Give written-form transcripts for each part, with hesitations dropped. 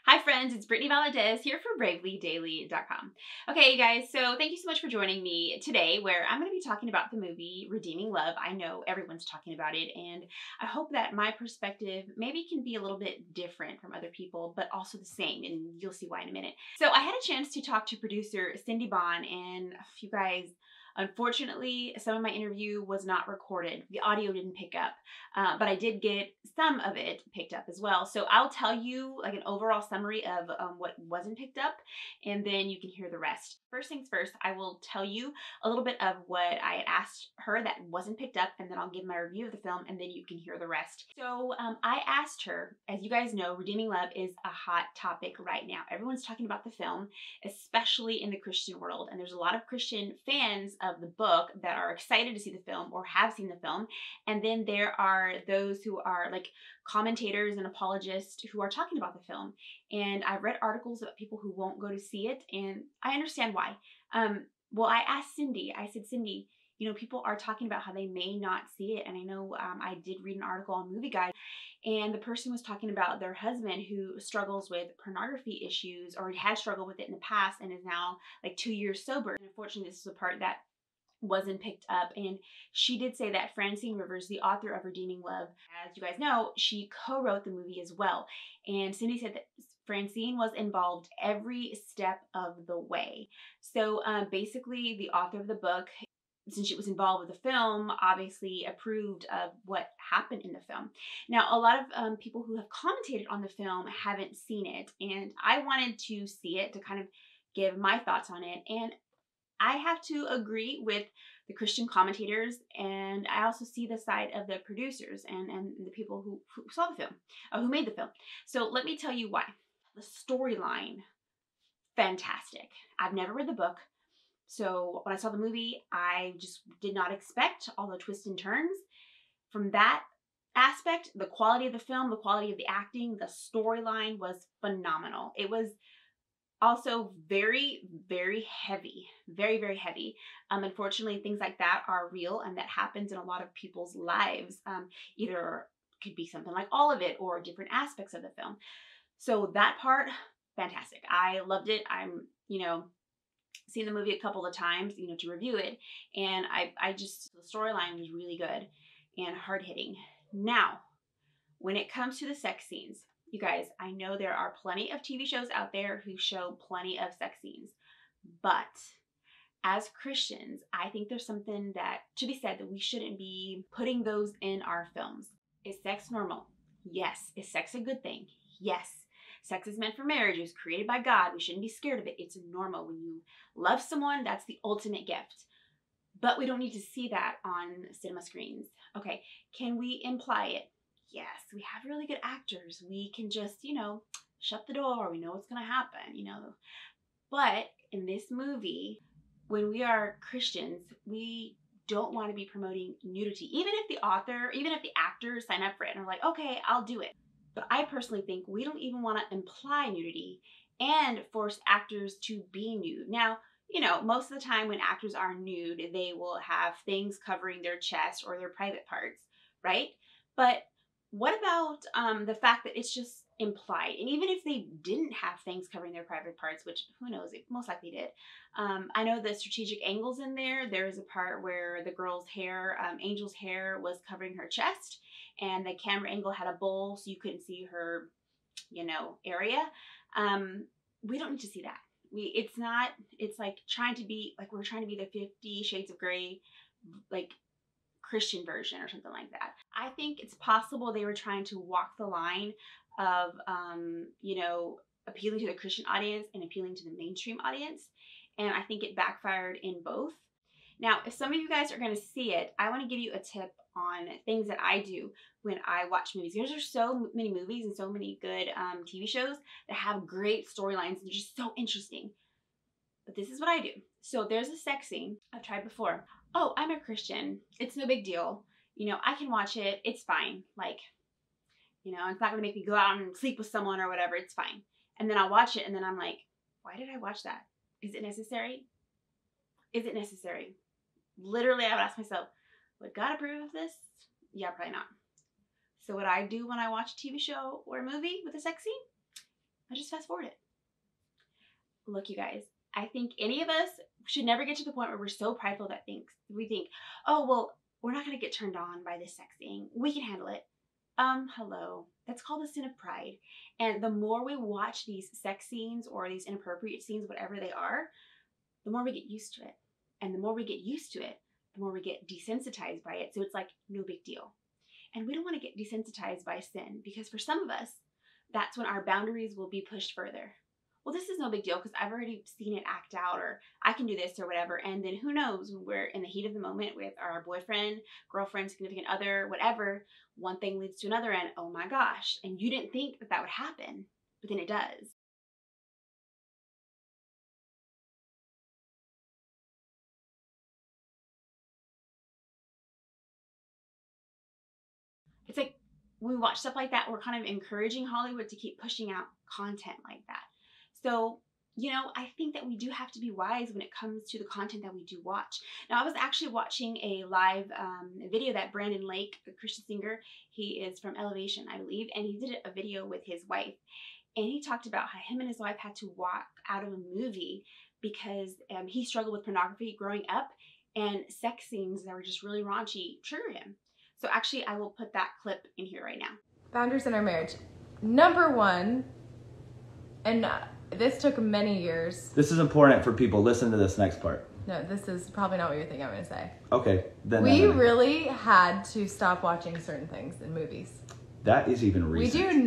Hi friends, it's Brittany Valadez here for bravelydaily.com. Okay, you guys, so thank you so much for joining me today where I'm going to be talking about the movie Redeeming Love. I know everyone's talking about it, and I hope that my perspective maybe can be a little bit different from other people, but also the same, and you'll see why in a minute. So I had a chance to talk to producer Cindy Bond, and you guys, unfortunately, some of my interview was not recorded. The audio didn't pick up, but I did get some of it picked up as well. So I'll tell you like an overall summary of what wasn't picked up, and then you can hear the rest. First things first, I will tell you a little bit of what I had asked her that wasn't picked up, and then I'll give my review of the film, and then you can hear the rest. So I asked her, as you guys know, Redeeming Love is a hot topic right now. Everyone's talking about the film, especially in the Christian world, and there's a lot of Christian fans of the book that are excited to see the film or have seen the film, and then there are those who are like commentators and apologists who are talking about the film. And I've read articles about people who won't go to see it, and I understand why. Well, I asked Cindy, I said, Cindy, you know, people are talking about how they may not see it. And I know I did read an article on Movie Guide, and the person was talking about their husband who struggles with pornography issues, or had struggled with it in the past and is now like 2 years sober. And unfortunately, this is a part that wasn't picked up, and she did say that Francine Rivers, the author of Redeeming Love, as you guys know, she co-wrote the movie as well. And Cindy said that Francine was involved every step of the way. So basically the author of the book, since she was involved with the film, obviously approved of what happened in the film. Now, a lot of people who have commentated on the film haven't seen it, and I wanted to see it to kind of give my thoughts on it. And I have to agree with the Christian commentators, and I also see the side of the producers and the people who saw the film, who made the film. So let me tell you why. The storyline, fantastic. I've never read the book, so when I saw the movie, I just did not expect all the twists and turns. From that aspect, the quality of the film, the quality of the acting, the storyline was phenomenal. It was also very, very heavy, very, very heavy. Unfortunately, things like that are real, and that happens in a lot of people's lives. Either could be something like all of it or different aspects of the film. So that part, fantastic. I loved it. I'm, seen the movie a couple of times, to review it. And I just, the storyline was really good and hard hitting. Now, when it comes to the sex scenes, you guys, I know there are plenty of TV shows out there who show plenty of sex scenes, but as Christians, I think there's something that should be said, that we shouldn't be putting those in our films. Is sex normal? Yes. Is sex a good thing? Yes. Sex is meant for marriage. It was created by God. We shouldn't be scared of it. It's normal. When you love someone, that's the ultimate gift. But we don't need to see that on cinema screens. Okay, can we imply it? Yes, we have really good actors. We can just, shut the door. We know what's going to happen, But in this movie, when we are Christians, we don't want to be promoting nudity. Even if the author, even if the actors sign up for it and are like, okay, I'll do it. But I personally think we don't even want to imply nudity and force actors to be nude. Now, most of the time when actors are nude, they will have things covering their chest or their private parts, right? But what about the fact that it's just implied? And even if they didn't have things covering their private parts, which who knows, it most likely did. I know the strategic angles in there. There is a part where the girl's hair, Angel's hair, was covering her chest, and the camera angle had a bowl so you couldn't see her, area. We don't need to see that. It's like trying to be, like we're trying to be the 50 Shades of Grey, like Christian version or something like that. I think it's possible they were trying to walk the line of, appealing to the Christian audience and appealing to the mainstream audience. And I think it backfired in both. Now, if some of you guys are going to see it, I want to give you a tip on things that I do when I watch movies. There's so many movies and so many good TV shows that have great storylines and they're just so interesting. But this is what I do. So there's a sex scene I've tried before. Oh, I'm a Christian. It's no big deal. I can watch it. It's fine. Like, it's not going to make me go out and sleep with someone or whatever. It's fine. And then I'll watch it and then I'm like, why did I watch that? Is it necessary? Is it necessary? Literally, I would ask myself, would God approve of this? Yeah, probably not. So what I do when I watch a TV show or a movie with a sex scene, I just fast forward it. Look, you guys, I think any of us should never get to the point where we're so prideful that we think, oh, well, we're not going to get turned on by this sex thing. We can handle it. Hello. That's called the sin of pride. And the more we watch these sex scenes or these inappropriate scenes, whatever they are, the more we get used to it. And the more we get used to it, the more we get desensitized by it. So it's like no big deal. And we don't want to get desensitized by sin, because for some of us, that's when our boundaries will be pushed further. Well, this is no big deal because I've already seen it act out, or I can do this or whatever. And then who knows, when we're in the heat of the moment with our boyfriend, girlfriend, significant other, whatever, one thing leads to another and oh my gosh, and you didn't think that would happen, but then it does. It's like when we watch stuff like that, we're kind of encouraging Hollywood to keep pushing out content like that. So, you know, I think that we do have to be wise when it comes to the content that we do watch. Now, I was actually watching a live video that Brandon Lake, the Christian singer, he is from Elevation, I believe, and he did a video with his wife. And he talked about how him and his wife had to walk out of a movie because he struggled with pornography growing up, and sex scenes that were just really raunchy triggered him. So actually, I will put that clip in here right now. Boundaries in our marriage. Number one, and this took many years. This is important for people. Listen to this next part. No, this is probably not what you're thinking I'm going to say. Okay. Then we really had to stop watching certain things in movies. That is even recent. We do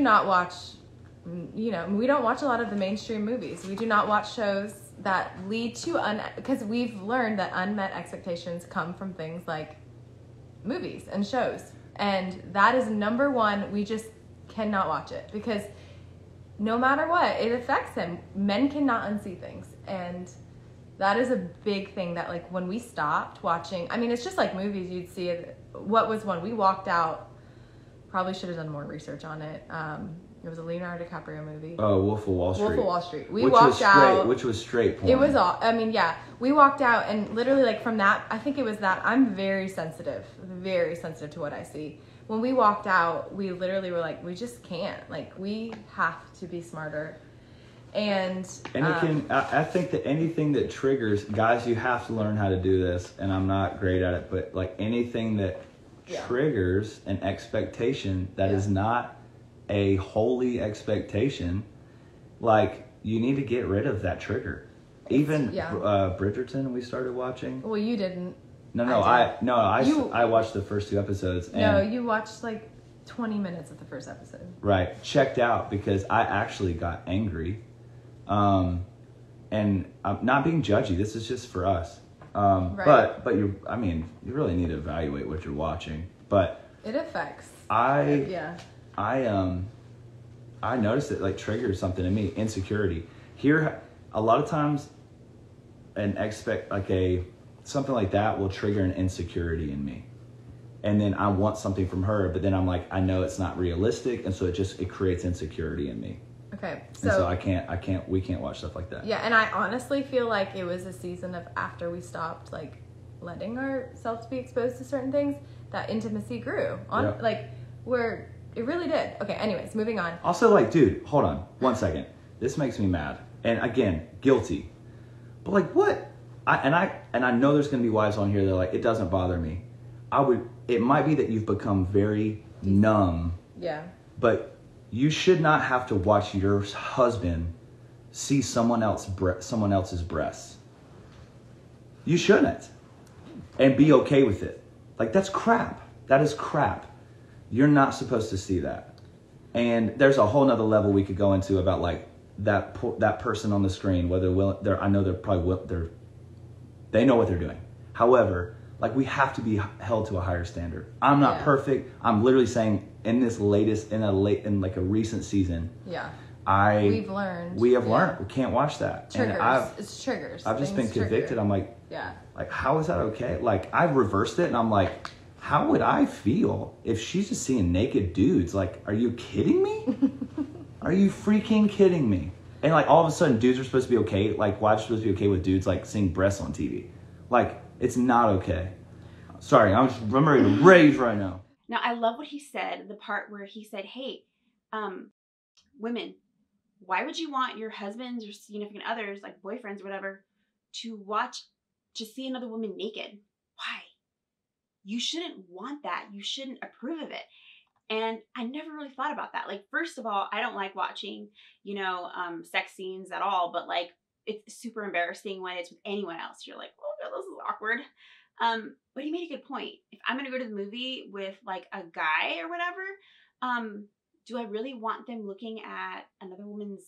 not watch, you know, we don't watch a lot of the mainstream movies. We do not watch shows that lead to, because we've learned that unmet expectations come from things like movies and shows. And that is number one. We just cannot watch it because no matter what, it affects them. Men cannot unsee things. And that is a big thing that, like, when we stopped watching, I mean, it's just like movies, you'd see it. What was one? We walked out, probably should have done more research on it. It was a Leonardo DiCaprio movie. Oh, Wolf of Wall Street. Wolf of Wall Street. We walked out. Which was straight porn. It was all, I mean, yeah. We walked out and literally, like, from that, I think it was that, I'm very sensitive to what I see. When we walked out, we literally were like, we just can't. Like, we have to be smarter. And I think that anything that triggers, guys, you have to learn how to do this, and I'm not great at it, but like anything that triggers an expectation that is not a holy expectation, like, you need to get rid of that trigger. Even Bridgerton, we started watching. Well, you didn't. I watched the first 2 episodes. And no, you watched like 20 minutes of the first episode. Right, checked out because I actually got angry. And I'm not being judgy. This is just for us. Right. But you really need to evaluate what you're watching. But it affects. I noticed it like triggers something in me. Insecurity. Here, a lot of times, something like that will trigger an insecurity in me. And then I want something from her, but then I'm like, I know it's not realistic, and so it creates insecurity in me. Okay. So we can't watch stuff like that. Yeah, and I honestly feel like it was a season of after we stopped like letting ourselves be exposed to certain things, that intimacy grew on where it really did. Okay, anyways, moving on. Also, like, dude, hold on 1 second. This makes me mad. And again, guilty. But like, what? I know there's going to be wives on here that are like, it doesn't bother me. It might be that you've become very numb. Yeah. But you should not have to watch your husband see someone else's breasts. You shouldn't. And be okay with it. Like, that's crap. That is crap. You're not supposed to see that. And there's a whole nother level we could go into about like that person on the screen, whether I know they know what they're doing. However, like, we have to be held to a higher standard. I'm not perfect. I'm literally saying in a recent season. Yeah. We have learned. We can't watch that. Triggers. It's triggers. I've just been convicted. I'm like, like, how is that okay? Like, I've reversed it, and I'm like, how would I feel if she's just seeing naked dudes? Like, are you kidding me? Are you freaking kidding me? And like, all of a sudden, dudes are supposed to be okay. Like, wives are supposed to be okay with dudes like seeing breasts on TV. Like, it's not okay. Sorry, I'm ready to rage right now. Now, I love what he said, the part where he said, hey, women, why would you want your husbands or significant others, like boyfriends or whatever, to see another woman naked? Why? You shouldn't want that. You shouldn't approve of it. And I never really thought about that. Like, first of all, I don't like watching, sex scenes at all, but like, it's super embarrassing when it's with anyone else. You're like, oh God, this is awkward. But he made a good point. If I'm going to go to the movie with like a guy or whatever, do I really want them looking at another woman's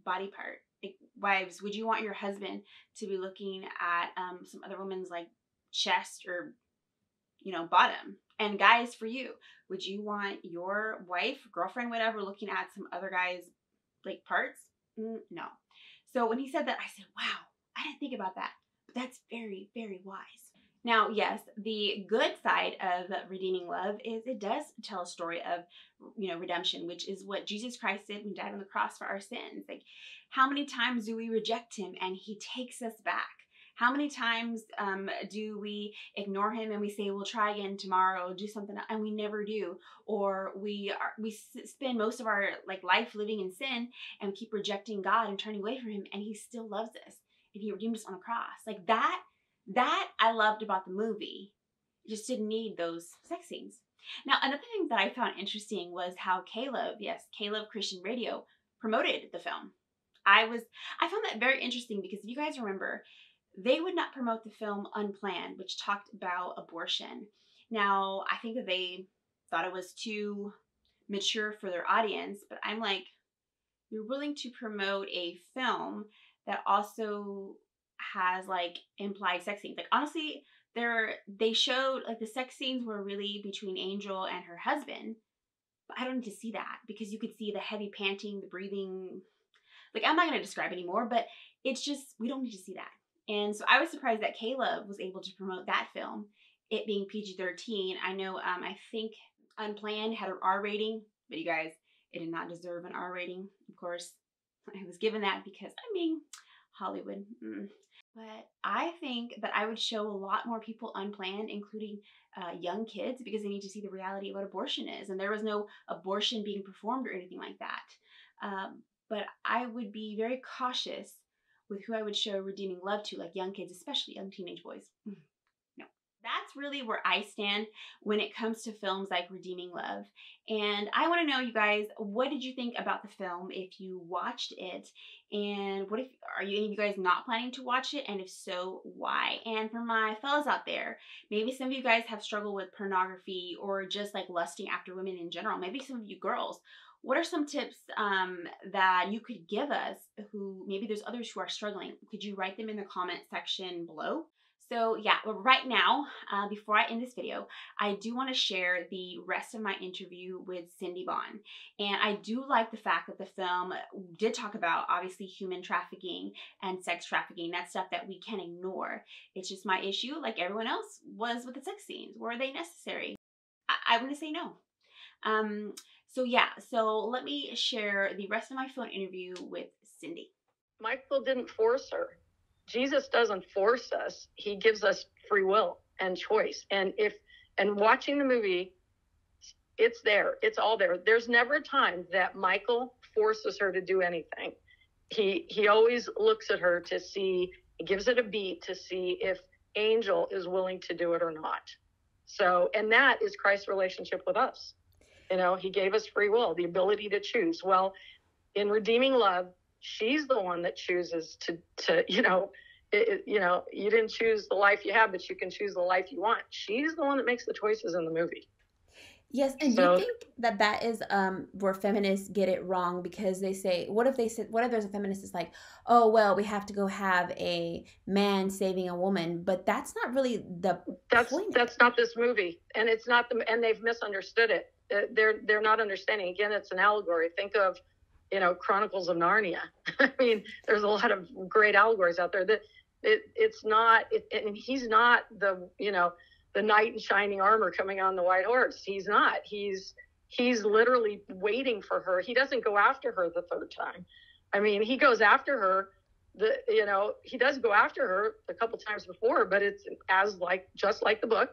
body part? Like, wives, would you want your husband to be looking at some other woman's like chest or bottom? And guys, for you, would you want your wife, girlfriend, whatever, looking at some other guy's like parts? No. So when he said that, I said, wow, I didn't think about that. But that's very, very wise. Now, yes, the good side of redeeming love is it does tell a story of, redemption, which is what Jesus Christ did when he died on the cross for our sins. Like, how many times do we reject him and he takes us back? How many times do we ignore him and we say, we'll try again tomorrow, do something, and we never do? Or we spend most of our like life living in sin and keep rejecting God and turning away from him, and he still loves us and he redeemed us on the cross. Like that I loved about the movie. It just didn't need those sex scenes. Now, another thing that I found interesting was how Caleb Christian Radio promoted the film. I found that very interesting because if you guys remember, they would not promote the film Unplanned, which talked about abortion. Now, I think that they thought it was too mature for their audience, but I'm like, you're willing to promote a film that also has like implied sex scenes. Like, honestly, they showed like the sex scenes were really between Angel and her husband, but I don't need to see that because you could see the heavy panting, the breathing. Like, I'm not going to describe anymore, but it's just, we don't need to see that. And so I was surprised that Caleb was able to promote that film, it being PG-13. I know, I think Unplanned had an R rating, but you guys, it did not deserve an R rating. Of course, I was given that because, Hollywood. But I think that I would show a lot more people Unplanned, including young kids, because they need to see the reality of what abortion is. And there was no abortion being performed or anything like that. But I would be very cautious with who I would show redeeming love to, like young kids, especially young teenage boys. No. That's really where I stand when it comes to films like Redeeming Love. And I want to know, you guys, what did you think about the film if you watched it? And are any of you guys not planning to watch it? And if so, why? And for my fellas out there, maybe some of you guys have struggled with pornography or just like lusting after women in general. Maybe some of you girls. What are some tips that you could give us who maybe there's others who are struggling? Could you write them in the comment section below? So yeah, but right now, before I end this video, I do want to share the rest of my interview with Cindy Vaughn. And I do like the fact that the film did talk about, obviously, human trafficking and sex trafficking. That's stuff that we can ignore. It's just my issue, like everyone else, was with the sex scenes. Were they necessary? I want to say no. So yeah, so let me share the rest of my phone interview with Cindy. Michael didn't force her. Jesus doesn't force us. He gives us free will and choice. And watching the movie, it's there. It's all there. There's never a time that Michael forces her to do anything. He always looks at her to see, he gives it a beat to see if Angel is willing to do it or not. So, and that is Christ's relationship with us. He gave us free will, the ability to choose. Well, in Redeeming Love, she's the one that chooses to you didn't choose the life you have, but you can choose the life you want. She's the one that makes the choices in the movie. Yes, and do you think that is where feminists get it wrong? Because they say, what if there's a feminist that's like, oh, well, we have to go have a man saving a woman, but that's not really the point. That's not this movie, and it's not and they've misunderstood it. They're not understanding. Again, it's an allegory. Think of, Chronicles of Narnia. I mean, there's a lot of great allegories out there. That it's not. And he's not the knight in shining armor coming on the white horse. He's not. He's literally waiting for her. He doesn't go after her the third time. I mean, he goes after her. He does go after her a couple times before, but it's just like the book.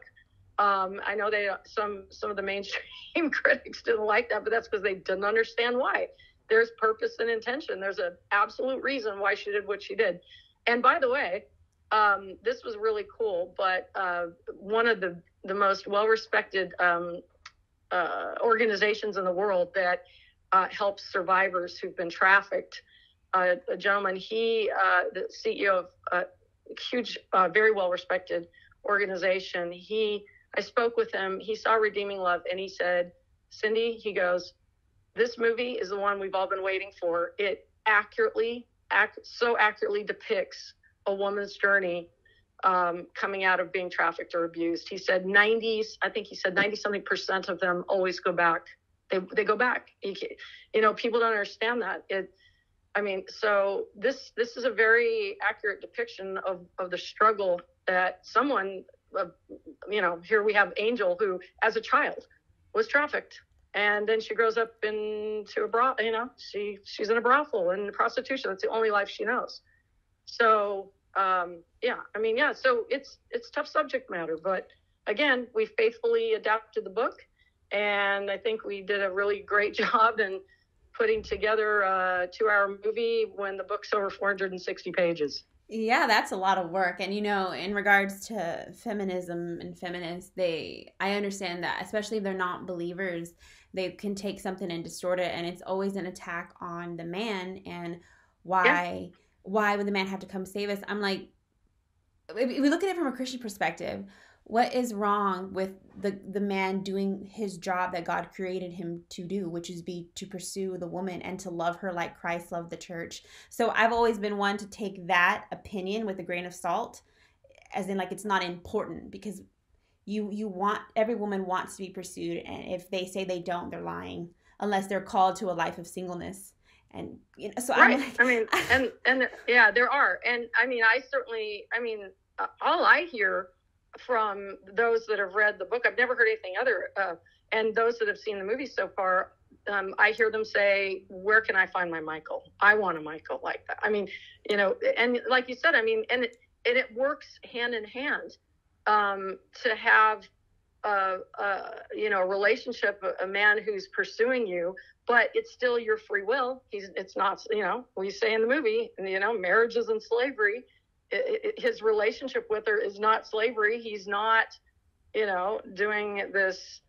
I know some of the mainstream critics didn't like that, but that's because they didn't understand why. There's purpose and intention. There's an absolute reason why she did what she did. And by the way, this was really cool, but one of the most well-respected organizations in the world that helps survivors who've been trafficked, a gentleman, the CEO of a huge, very well-respected organization, I spoke with him. He saw Redeeming Love, and he said, Cindy, he goes, this movie is the one we've all been waiting for. It so accurately depicts a woman's journey coming out of being trafficked or abused. He said 90-something% of them always go back. They go back. People don't understand that. So this is a very accurate depiction of the struggle that someone, here we have Angel, who as a child was trafficked. And then she grows up into a brothel, she's in a brothel and prostitution. That's the only life she knows. So, so it's tough subject matter, but again, we faithfully adapted the book, and I think we did a really great job in putting together a 2-hour movie when the book's over 460 pages. Yeah, that's a lot of work. And, in regards to feminism and feminists, I understand that, especially if they're not believers, they can take something and distort it. And it's always an attack on the man. And why would the man have to come save us? I'm like, if we look at it from a Christian perspective, what is wrong with the man doing his job that God created him to do, which is to pursue the woman and to love her like Christ loved the church? So I've always been one to take that opinion with a grain of salt, as in, like, it's not important, because every woman wants to be pursued, and if they say they don't, they're lying, unless they're called to a life of singleness. And so right. I'm like, and yeah, there are, and all I hear from those that have read the book, I've never heard anything other, and those that have seen the movie so far, I hear them say, where can I find my Michael? I want a Michael like that. And like you said, and it works hand in hand, to have a relationship, a man who's pursuing you, but it's still your free will. It's not, we say in the movie, marriage isn't slavery. His relationship with her is not slavery. He's not, doing this,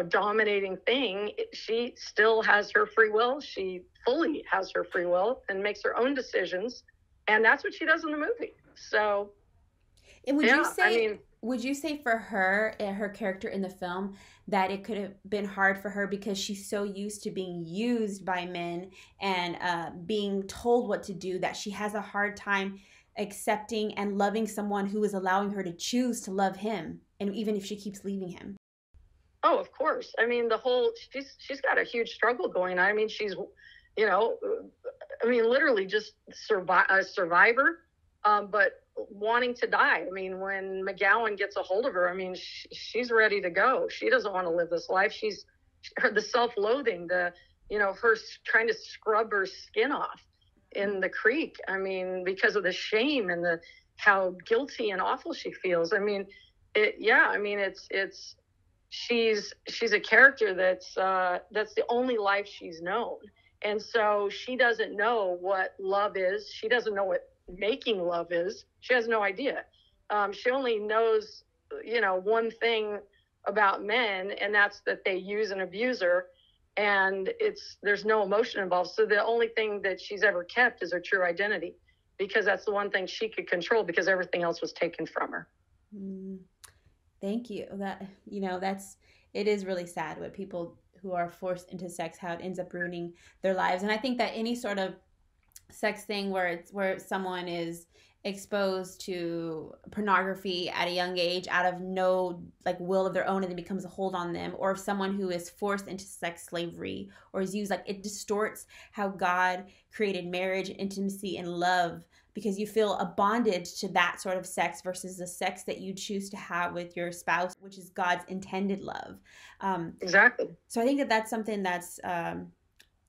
dominating thing. She still has her free will. She fully has her free will and makes her own decisions. And that's what she does in the movie. So, and would you say for her, her character in the film, that it could have been hard for her because she's so used to being used by men and being told what to do, that she has a hard time accepting and loving someone who is allowing her to choose to love him, and even if she keeps leaving him? Oh, of course. She's got a huge struggle going on. She's, literally just a survivor, but wanting to die. When McGowan gets a hold of her, she's ready to go. She doesn't want to live this life. The self-loathing, her trying to scrub her skin off in the creek, because of the shame and how guilty and awful she feels. She's a character that's the only life she's known, and so she doesn't know what love is. She doesn't know what making love is. She has no idea. She only knows one thing about men, and that's that they use and abuse her, and there's no emotion involved. So the only thing that she's ever kept is her true identity, because that's the one thing she could control, because everything else was taken from her. Thank you. It is really sad what people who are forced into sex, how it ends up ruining their lives. And I think that any sort of sex thing where someone is exposed to pornography at a young age out of no will of their own, and it becomes a hold on them, or if someone who is forced into sex slavery or is used, it distorts how God created marriage, intimacy, and love, because you feel a bondage to that sort of sex versus the sex that you choose to have with your spouse, which is God's intended love. Exactly. So I think that that's something that's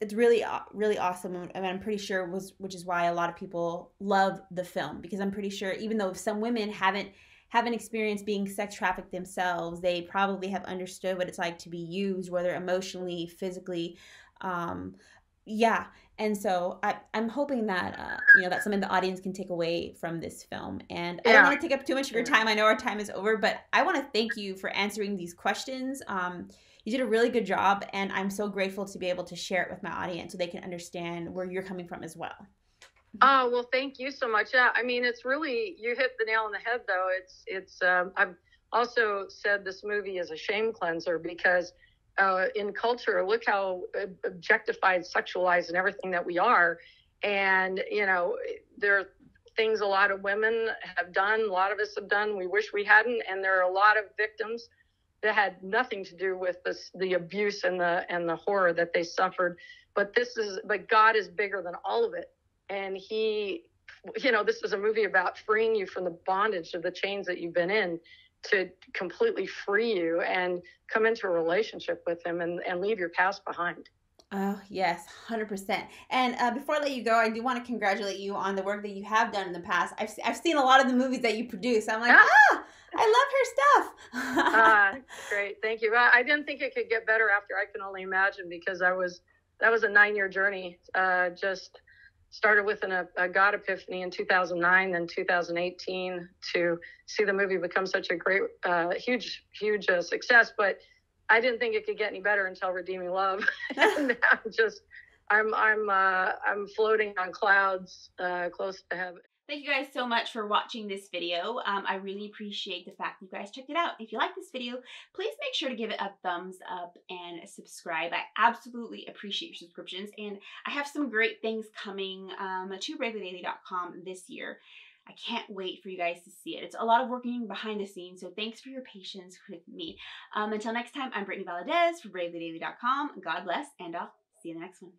it's really, really awesome. And I'm pretty sure which is why a lot of people love the film, because I'm pretty sure, even though some women haven't haven't experienced being sex trafficked themselves. They probably have understood what it's like to be used, whether emotionally, physically. Yeah. And so I'm hoping that, that's something the audience can take away from this film. And I don't want to take up too much of your time. I know our time is over, but I want to thank you for answering these questions. You did a really good job, and I'm so grateful to be able to share it with my audience so they can understand where you're coming from as well. Oh, well, thank you so much. Yeah, I mean, it's really, you hit the nail on the head, though. I've also said this movie is a shame cleanser because in culture, look how objectified, sexualized, and everything that we are. And, there are things a lot of women have done, a lot of us have done, we wish we hadn't. And there are a lot of victims that had nothing to do with the abuse and the horror that they suffered. But God is bigger than all of it. And this is a movie about freeing you from the bondage of the chains that you've been in, to completely free you and come into a relationship with him and leave your past behind. Oh, yes, 100%. And before I let you go, I do want to congratulate you on the work that you have done in the past. I've seen a lot of the movies that you produce. I'm like, I love her stuff. Great. Thank you. I didn't think it could get better after. I can only imagine, because that was a 9-year journey. Just started with a God epiphany in 2009, then 2018 to see the movie become such a great, huge success. But I didn't think it could get any better until Redeeming Love. And I'm floating on clouds, close to heaven. Thank you guys so much for watching this video. I really appreciate the fact that you guys checked it out. If you like this video, please make sure to give it a thumbs up and subscribe. I absolutely appreciate your subscriptions. And I have some great things coming to bravelydaily.com this year. I can't wait for you guys to see it. It's a lot of working behind the scenes, so thanks for your patience with me. Until next time, I'm Brittany Valadez for bravelydaily.com. God bless, and I'll see you in the next one.